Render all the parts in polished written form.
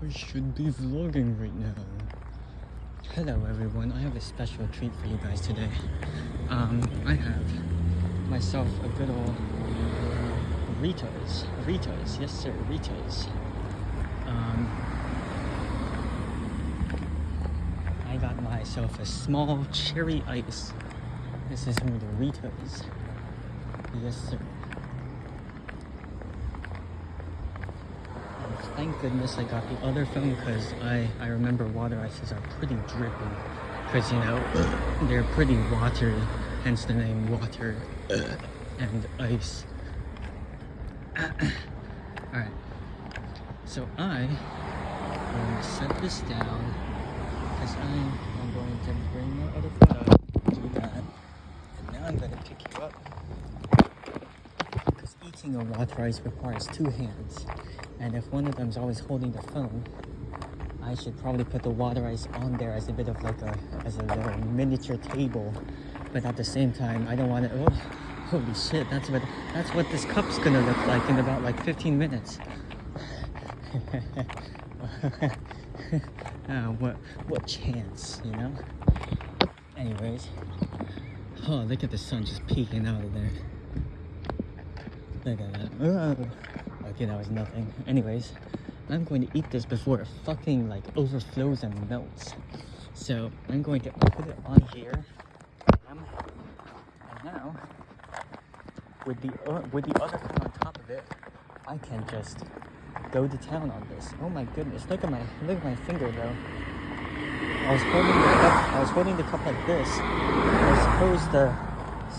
I should be vlogging right now. Hello everyone, I have a special treat for you guys today. I have myself a good old Ritos, yes sir, Ritos. I got myself a small cherry ice. This is from the Ritos. Yes sir. Thank goodness I got the other phone because I remember water ices are pretty drippy because, you know, they're pretty watery, hence the name water and ice. Alright, so I will set this down because I'm going to bring my other phone up, do that, and now I'm going to pick you up because eating a water ice requires two hands. And if one of them's always holding the phone, I should probably put the water ice on there as a bit of like as a little miniature table. But at the same time, I don't want it. Oh, holy shit! That's what this cup's gonna look like in about like 15 minutes. What chance, you know? Anyways, oh, look at the sun just peeking out of there. Look at that. Oh. Okay, that was nothing. Anyways, I'm going to eat this before it fucking like overflows and melts. So I'm going to put it on here. And now, with the other phone on top of it, I can just go to town on this. Oh my goodness! Look at my finger though. I was holding the cup like this. I suppose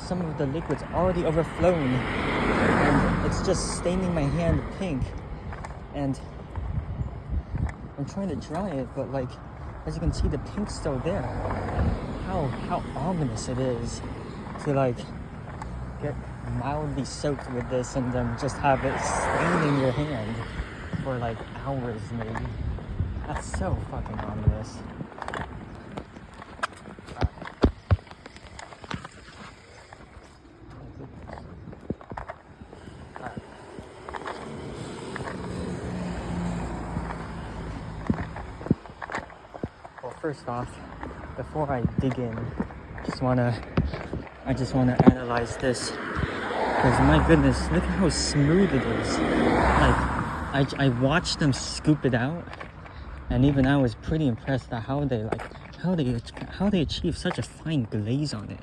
some of the liquid's already overflown. And it's just staining my hand pink, and I'm trying to dry it, but like, as you can see, the pink's still there. How ominous it is to like get mildly soaked with this and then just have it staining your hand for like hours maybe. That's so fucking ominous. First off, before I dig in, I just wanna analyze this, because my goodness, look at how smooth it is. Like, I watched them scoop it out, and even I was pretty impressed at how they achieve such a fine glaze on it.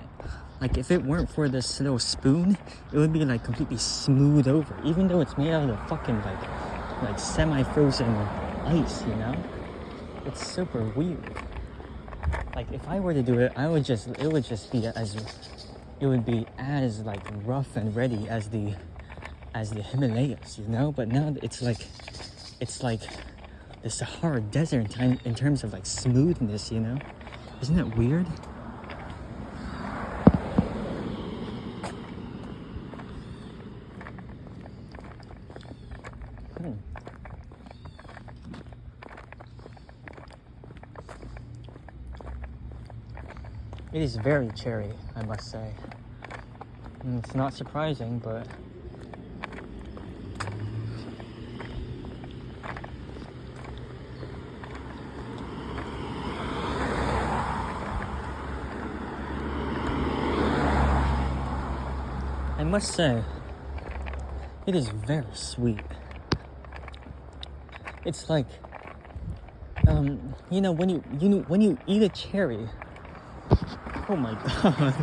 Like, if it weren't for this little spoon, it would be like completely smooth over, even though it's made out of fucking like semi-frozen ice, you know? It's super weird. Like, if I were to do it, it would be as like rough and ready as the Himalayas, you know? But now it's like the Sahara Desert in terms of like smoothness, you know? Isn't that weird? It is very cherry, I must say. And it's not surprising, but I must say, it is very sweet. It's like, you know, when you eat a cherry. Oh my god.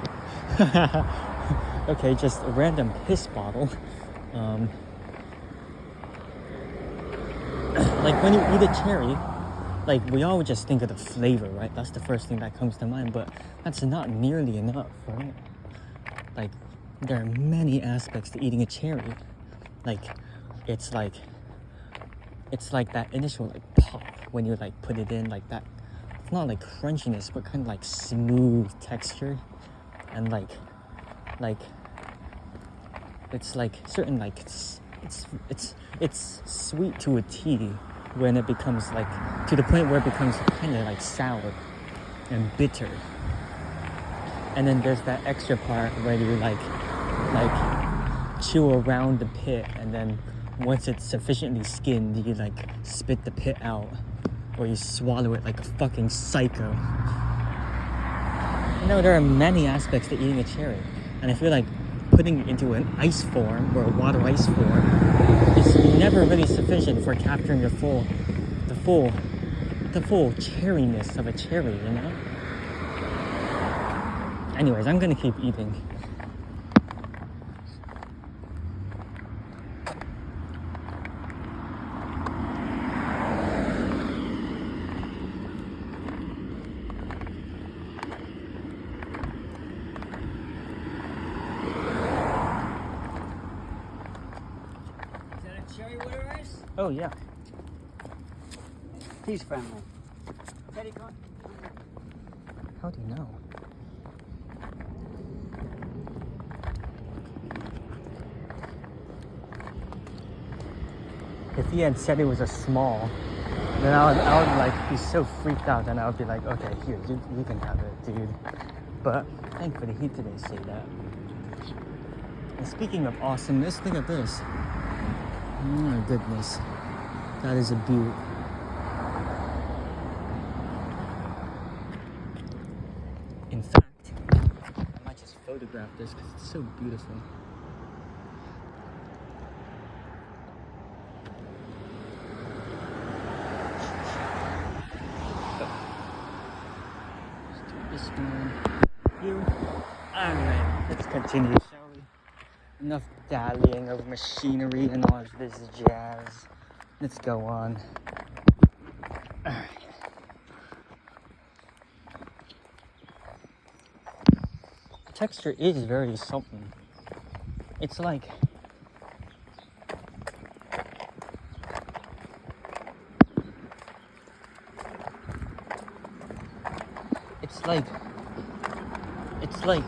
Okay, just a random piss bottle. Like, when you eat a cherry, like, we all just think of the flavor, right? That's the first thing that comes to mind, but that's not nearly enough, right? Like, there are many aspects to eating a cherry. Like, it's like that initial like pop when you like put it in, like that. It's not like crunchiness, but kind of like smooth texture, and like it's like certain like it's sweet to a T when it becomes like to the point where it becomes kind of like sour and bitter. And then there's that extra part where you like chew around the pit and then once it's sufficiently skinned, you like spit the pit out, or you swallow it like a fucking psycho. There are many aspects to eating a cherry, and I feel like putting it into an ice form or a water ice form is never really sufficient for capturing the full cherryness of a cherry, Anyways, I'm gonna keep eating. Cherry water ice? Oh yeah. Peace family. Teddy, come on. How do you know? If he had said it was a small, then I would like be so freaked out, and I would be like, okay, here, you can have it, dude. But thankfully he didn't say that. And speaking of awesomeness, look at this. Oh my goodness. That is a beaut. In fact, I might just photograph this because it's so beautiful. Let's do this one. You. Alright, let's continue, shall we? Enough dallying of machinery and all of this jazz. Let's go on. Alright. The texture is very something. It's like it's like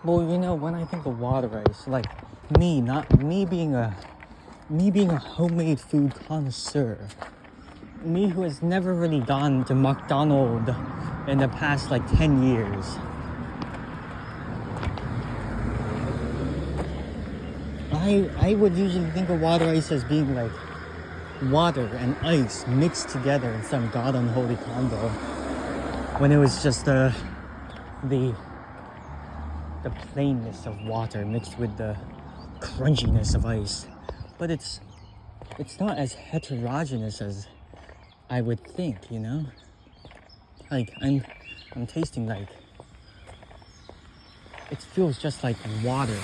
well, when I think of water ice, like me being a homemade food connoisseur, me who has never really gone to McDonald's in the past like 10 years. I would usually think of water ice as being like water and ice mixed together in some god unholy combo, when it was just the plainness of water mixed with the crunchiness of ice. But it's not as heterogeneous as I would think, Like I'm tasting like it feels just like water,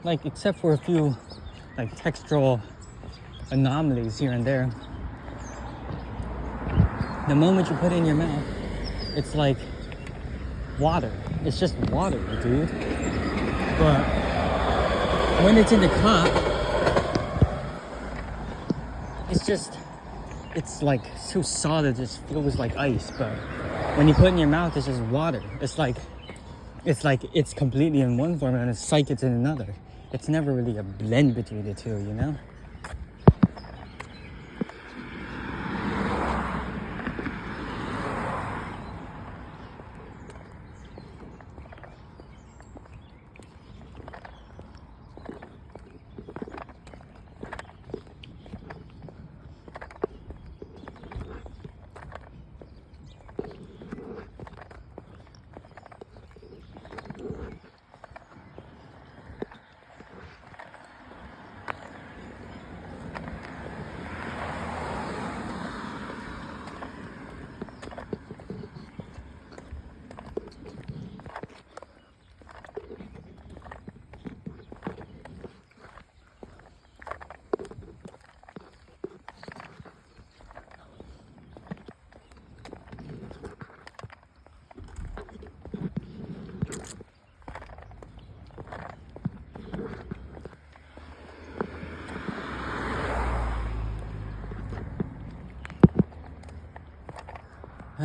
Like, except for a few like textural anomalies here and there, the moment you put it in your mouth, it's like water. It's just water, dude. But when it's in the cup, it's like so solid, it just feels like ice. But when you put it in your mouth, it's just water. It's like it's completely in one form and it's like it's in another. It's never really a blend between the two,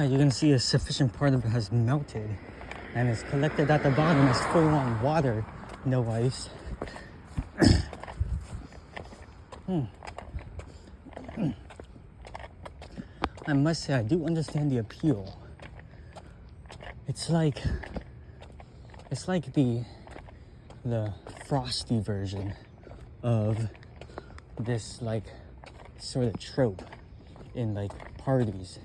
You can see a sufficient part of it has melted and it's collected at the bottom as full on water, no ice. I must say, I do understand the appeal. It's like the frosty version of this like sort of trope in like parties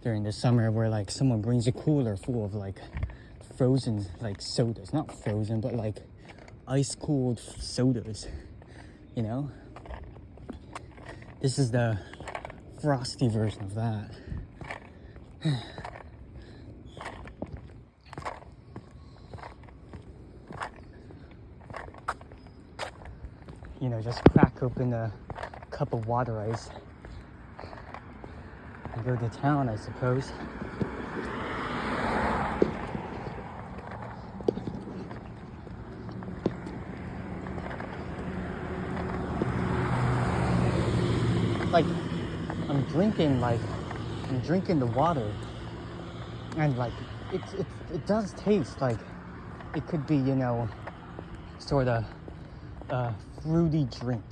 during the summer where like someone brings a cooler full of like frozen like sodas, not frozen but like ice cooled sodas, you know. This is the frosty version of that. You know, just crack open a cup of water ice and go to town, I suppose. Like, I'm drinking the water, and like, it does taste like it could be, you know, sort of a fruity drink,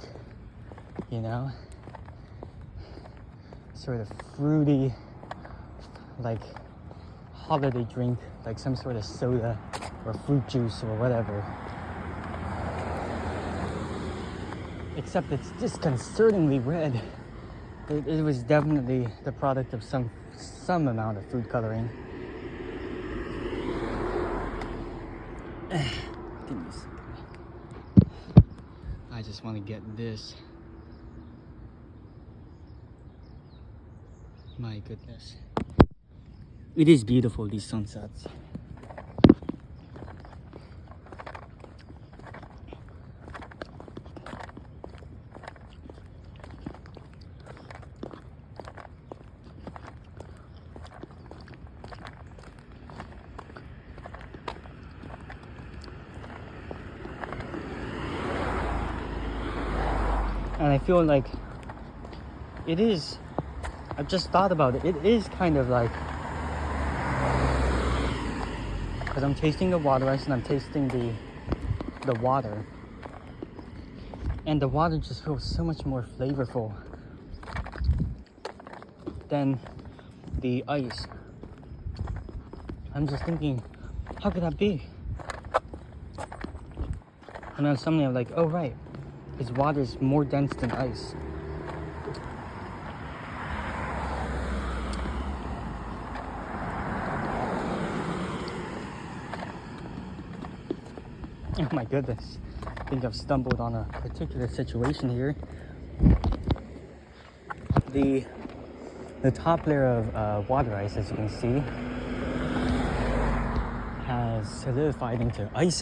you know, sort of fruity, like holiday drink, like some sort of soda or fruit juice or whatever. Except it's disconcertingly red. It was definitely the product of some amount of food coloring. Give me a second. I just want to get this. My goodness. It is beautiful, these sunsets. And I feel like it is, I've just thought about it, it is kind of like, because I'm tasting the water ice and I'm tasting the water, and the water just feels so much more flavorful than the ice. I'm just thinking, how could that be? And then suddenly I'm like, oh right, because water is more dense than ice. Oh my goodness, I think I've stumbled on a particular situation here. The top layer of water ice, as you can see, has solidified into ice.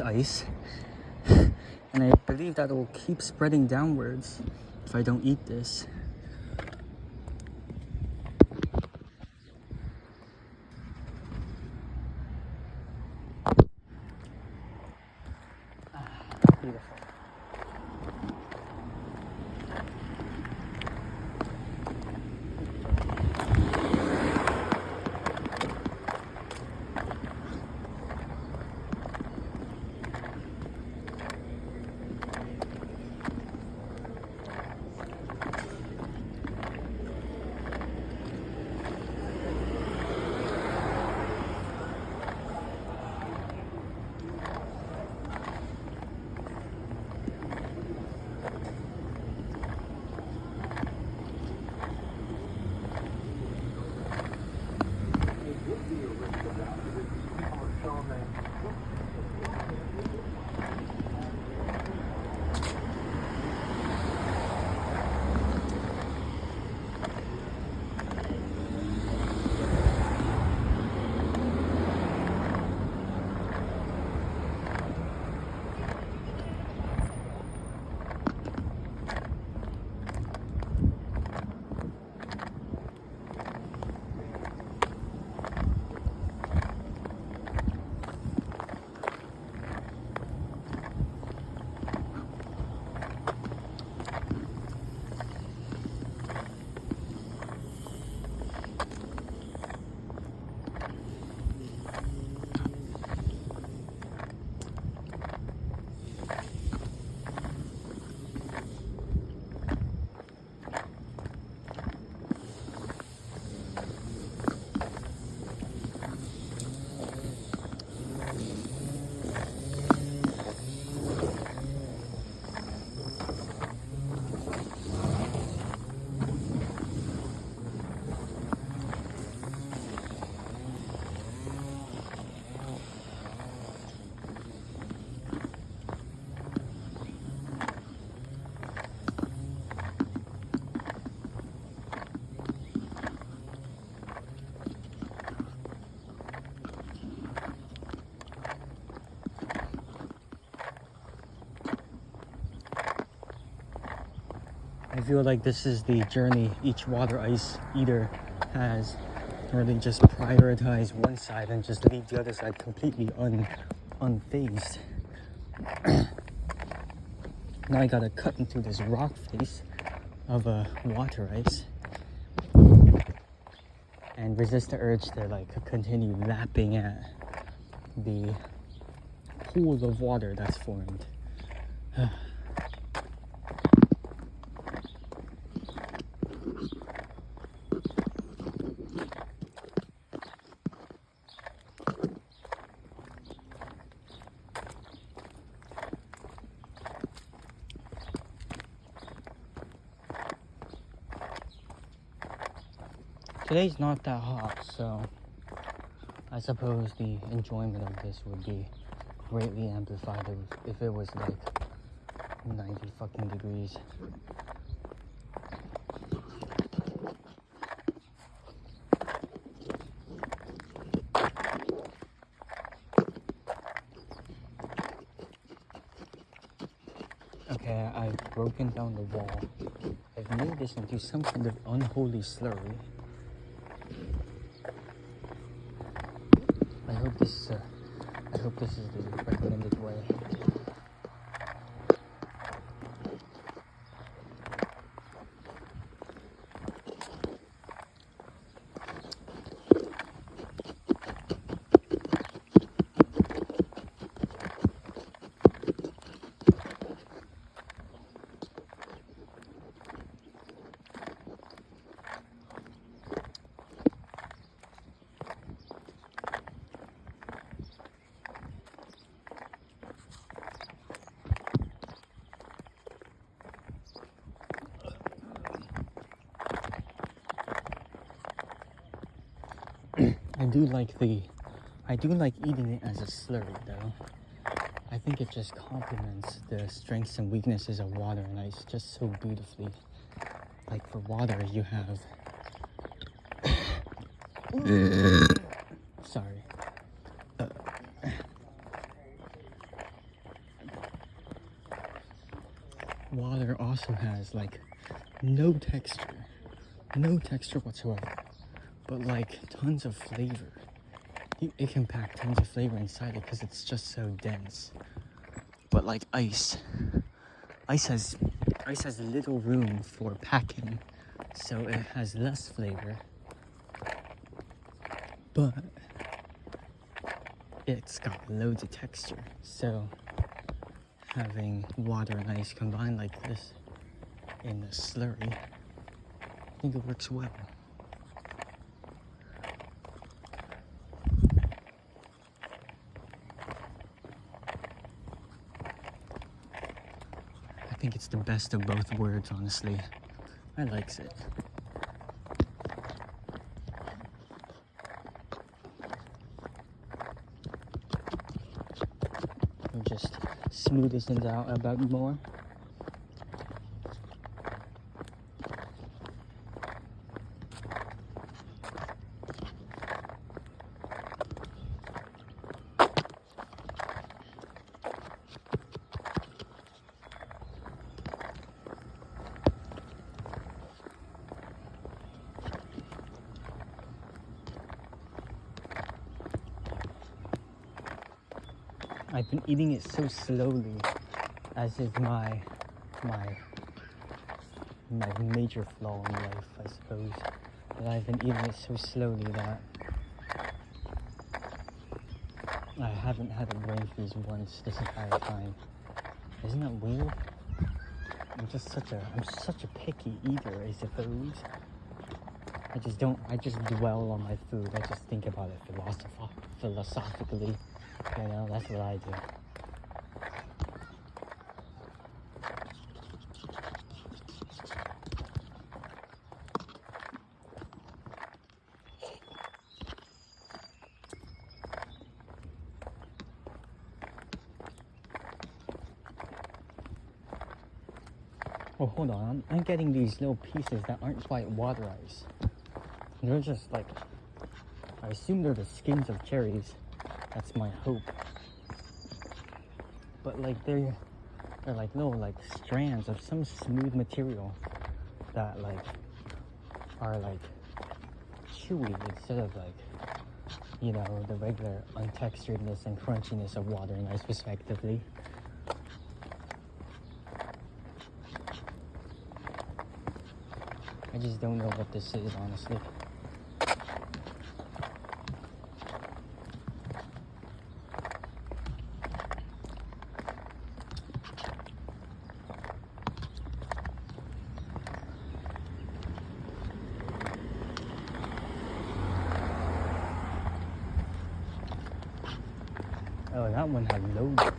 And I believe that it will keep spreading downwards if I don't eat this. Beautiful. feel like this is the journey each water ice eater has, where they just prioritize one side and just leave the other side completely unfazed. Now I gotta cut into this rock face of a water ice and resist the urge to like continue lapping at the pool of water that's formed. Today's not that hot, so I suppose the enjoyment of this would be greatly amplified if it was like 90 fucking degrees. Okay, I've broken down the wall. I've made this into some kind of unholy slurry. I hope this is the recommended way. I do like eating it as a slurry though. I think it just complements the strengths and weaknesses of water and ice just so beautifully. Like for water you have sorry. Water also has like no texture whatsoever, but like tons of flavor. It can pack tons of flavor inside it because it's just so dense. But like ice has little room for packing, so it has less flavor, but it's got loads of texture. So having water and ice combined like this in a slurry, I think it works well. I think it's the best of both worlds, honestly. I likes it. We'll just smooth this out a bit more. I've been eating it so slowly, as is my major flaw in life, I suppose. That I've been eating it so slowly that I haven't had a brain freeze once this entire time. Isn't that weird? I'm such a picky eater, I suppose. I just dwell on my food. I just think about it philosophically. You know, that's what I do. Oh, hold on. I'm getting these little pieces that aren't quite water ice. They're just like, I assume they're the skins of cherries. That's my hope. But like they're like little like strands of some smooth material. that like are like chewy instead of like, you know, the regular untexturedness and crunchiness of water and ice respectively. I just don't know what this is, honestly. Oh, that one had loads of it.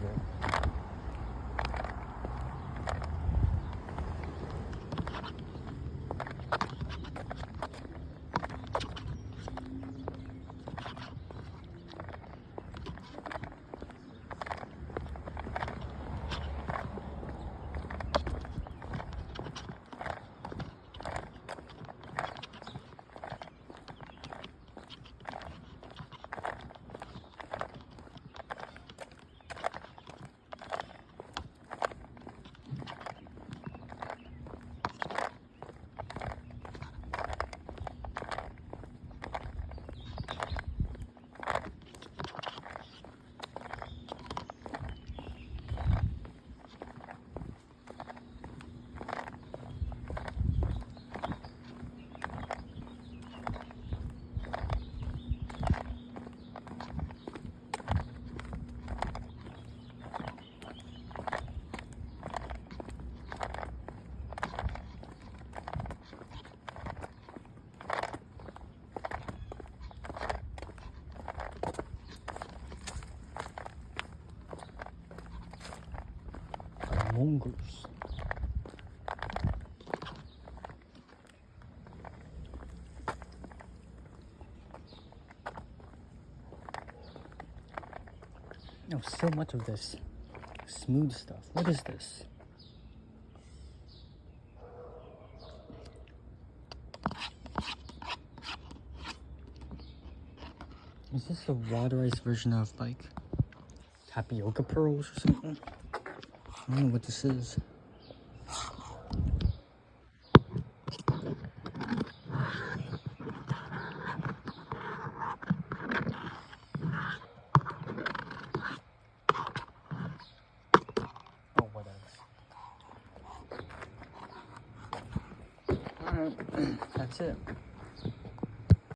Mongoose. No, so much of this smooth stuff. What is this? Is this a waterized version of like tapioca pearls or something? I don't know what this is. Oh, whatever. Alright, that's it.